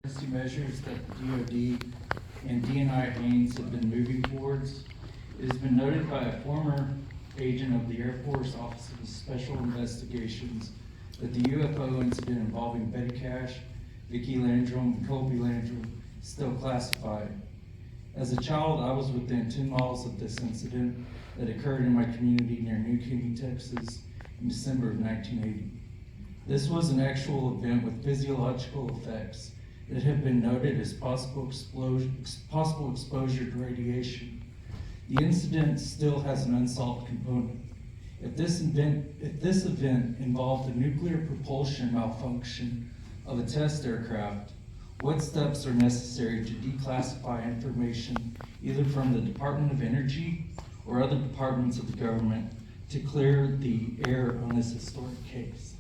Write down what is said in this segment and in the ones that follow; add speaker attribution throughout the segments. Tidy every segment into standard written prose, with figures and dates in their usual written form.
Speaker 1: emergency measures that the DoD and DNI Haynes have been moving towards. It has been noted by a former agent of the Air Force Office of Special Investigations that the UFO incident involving Betty Cash, Vicki Landrum, and Colby Landrum is still classified. As a child, I was within 2 miles of this incident that occurred in my community near New Caney, Texas in December of 1980. This was an actual event with physiological effects that have been noted as possible exposure to radiation. The incident still has an unsolved component. If this event involved a nuclear propulsion malfunction of a test aircraft, what steps are necessary to declassify information either from the Department of Energy or other departments of the government to clear the air on this historic case?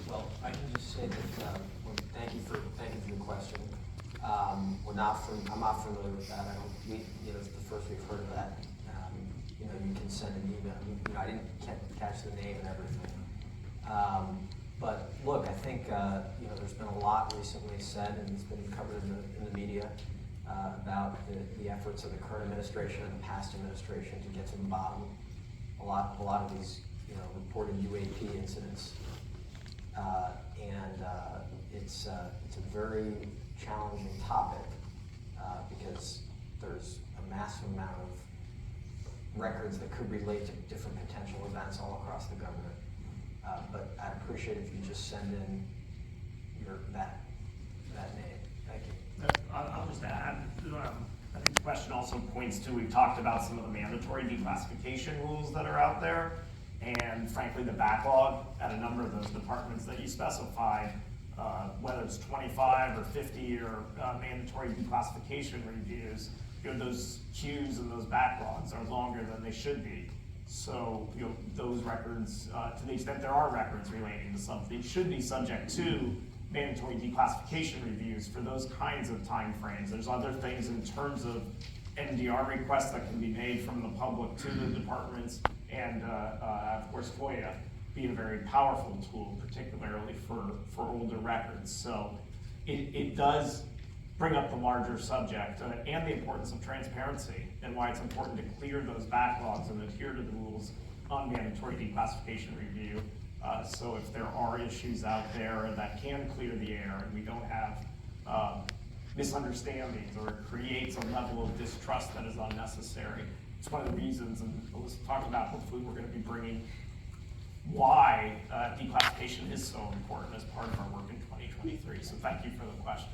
Speaker 2: Well, I can just say that thank you for the question. I'm not familiar with that. It's the first we've heard of that. You can send an email. I didn't catch the name and everything. But look, I think there's been a lot recently said, and it's been covered in the media about the efforts of the current administration and the past administration to get to the bottom. A lot of these reported UAP incidents, and it's a very challenging topic because there's a massive amount of records that could relate to different potential events all across the government. But I'd appreciate if you just send in that name. Thank you.
Speaker 3: I'll just add, I think the question also points to, we've talked about some of the mandatory declassification rules that are out there, and frankly the backlog at a number of those departments that you specified, whether it's 25 or 50 or mandatory declassification reviews, those queues and those backlogs are longer than they should be. So, those records, to the extent there are records relating to something, should be subject to mandatory declassification reviews for those kinds of timeframes. There's other things in terms of MDR requests that can be made from the public to the departments, and of course FOIA being a very powerful tool, particularly for older records. So it does bring up the larger subject and the importance of transparency and why it's important to clear those backlogs and adhere to the rules on mandatory declassification review. So if there are issues out there that can clear the air and we don't have misunderstandings or it creates a level of distrust that is unnecessary, it's one of the reasons, and Alyssa talked about, hopefully we're going to be bringing why declassification is so important as part of our work in 2023. So thank you for the question.